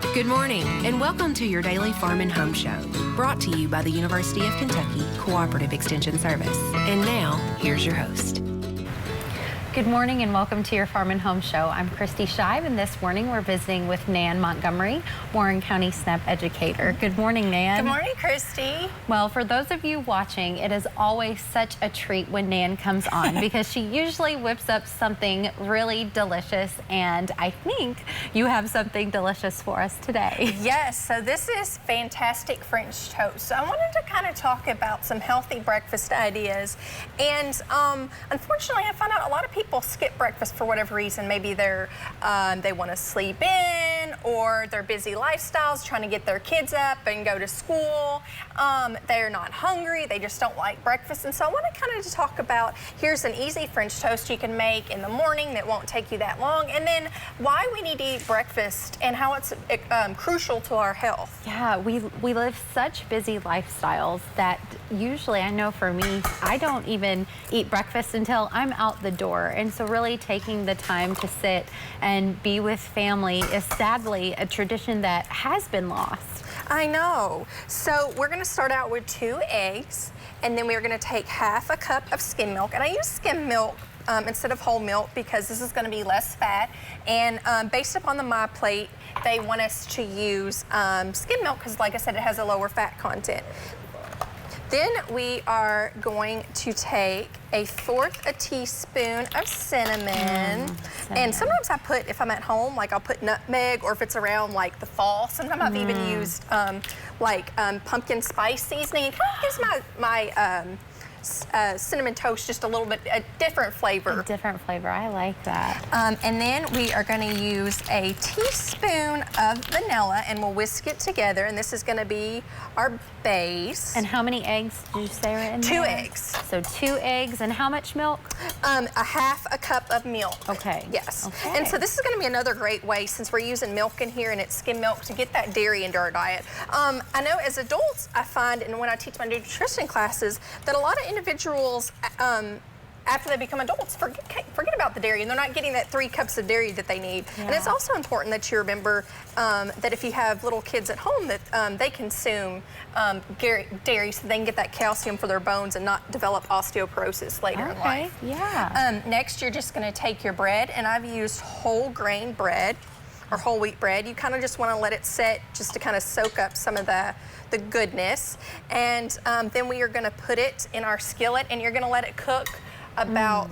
Good morning, and welcome to your daily Farm and Home Show, brought to you by the University of Kentucky Cooperative Extension Service. And now, here's your host. Good morning and welcome to your Farm and Home Show. I'm Kristi Shive, and this morning we're visiting with Nan Montgomery, Warren County SNP educator. Good morning, Nan. Good morning, Kristi. Well, for those of you watching, it is always such a treat when Nan comes on because she usually whips up something really delicious, and I think you have something delicious for us today. Yes, so this is fantastic French toast. So I wanted to kind of talk about some healthy breakfast ideas, and unfortunately I found out a lot of people skip breakfast for whatever reason. Maybe they want to sleep in, or their busy lifestyles trying to get their kids up and go to school. They're not hungry, they just don't like breakfast. And so I want to kind of talk about, here's an easy French toast you can make in the morning that won't take you that long, and then why we need to eat breakfast and how it's crucial to our health. Yeah, we live such busy lifestyles that usually, I know for me, I don't even eat breakfast until I'm out the door. And so really taking the time to sit and be with family is sadly a tradition that has been lost. I know. So we're going to start out with 2 eggs, and then we're going to take half a cup of skim milk. And I use skim milk instead of whole milk because this is going to be less fat. And based upon the My Plate, they want us to use skim milk because, like I said, it has a lower fat content. Then we are going to take 1/4 teaspoon of cinnamon. And sometimes I put, if I'm at home, like I'll put nutmeg, or if it's around like the fall, sometimes I've even used pumpkin spice seasoning. It kind of gives my cinnamon toast just a different flavor. A different flavor, I like that. And then we are going to use a teaspoon of vanilla, and we'll whisk it together, and this is going to be our base. And how many eggs did you say are in 2 there? eggs. So 2 eggs, and how much milk? 1/2 cup of milk. Okay. Yes. Okay. And so this is going to be another great way, since we're using milk in here and it's skim milk, to get that dairy into our diet. I know as adults, I find, and when I teach my nutrition classes, that a lot of individuals, after they become adults, forget about the dairy, and they're not getting that 3 cups of dairy that they need. Yeah. And it's also important that you remember that if you have little kids at home, that they consume dairy so they can get that calcium for their bones and not develop osteoporosis later in life. Yeah. Next, you're just going to take your bread, and I've used whole grain bread or whole wheat bread. You kind of just want to let it set just to kind of soak up some of the goodness. And then we are going to put it in our skillet, and you're going to let it cook about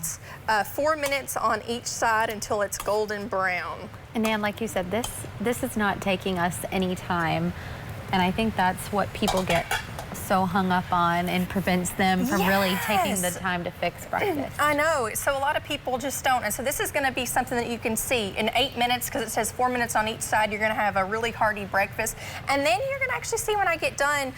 4 minutes on each side until it's golden brown. And Nan, like you said, this is not taking us any time, and I think that's what people get so hung up on and prevents them from really taking the time to fix breakfast. I know, so a lot of people just don't. And so this is going to be something that you can see in 8 minutes, because it says 4 minutes on each side. You're going to have a really hearty breakfast. And then you're going to actually see when I get done,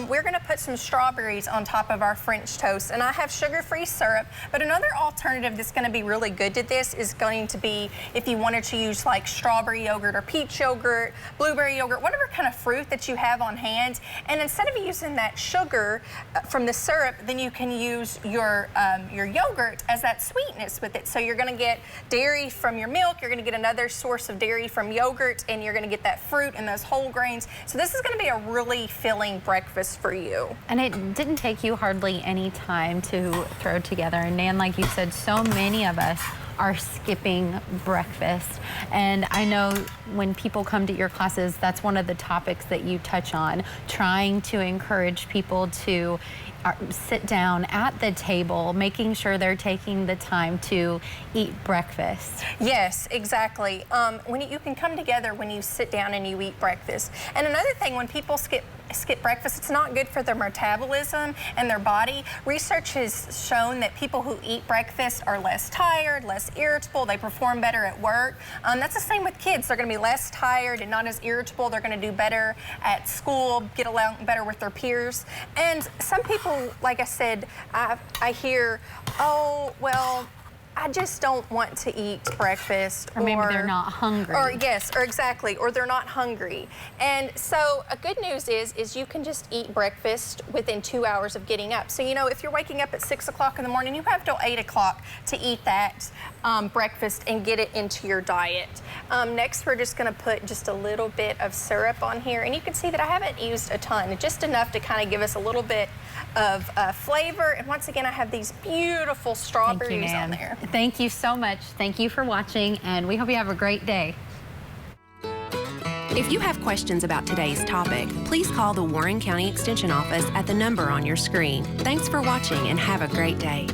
we're going to put some strawberries on top of our French toast. And I have sugar-free syrup, but another alternative that's going to be really good to this is going to be if you wanted to use like strawberry yogurt or peach yogurt, blueberry yogurt, whatever kind of fruit that you have on hand. And instead of using that sugar from the syrup, then you can use your yogurt as that sweetness with it. So you're going to get dairy from your milk, you're going to get another source of dairy from yogurt, and you're going to get that fruit and those whole grains. So this is going to be a really filling breakfast for you. And it didn't take you hardly any time to throw together. And Nan, like you said, so many of us are skipping breakfast. And I know when people come to your classes, that's one of the topics that you touch on, trying to encourage people to sit down at the table, making sure they're taking the time to eat breakfast. Yes, exactly. When you can come together when you sit down and you eat breakfast. And another thing, when people skip breakfast, it's not good for their metabolism and their body. Research has shown that people who eat breakfast are less tired, less irritable, they perform better at work. That's the same with kids. They're going to be less tired and not as irritable. They're going to do better at school, get along better with their peers. And some people, like I said, I hear, oh, well, I just don't want to eat breakfast. Or maybe they're not hungry. Or yes, or exactly, or they're not hungry. And so a good news is you can just eat breakfast within 2 hours of getting up. So, you know, if you're waking up at 6 o'clock in the morning, you have till 8 o'clock to eat that breakfast and get it into your diet. Next, we're just gonna put just a little bit of syrup on here. And you can see that I haven't used a ton, just enough to kind of give us a little bit of flavor. And once again, I have these beautiful strawberries on there. Thank you so much. Thank you for watching, and we hope you have a great day. If you have questions about today's topic, please call the Warren County Extension Office at the number on your screen. Thanks for watching and have a great day.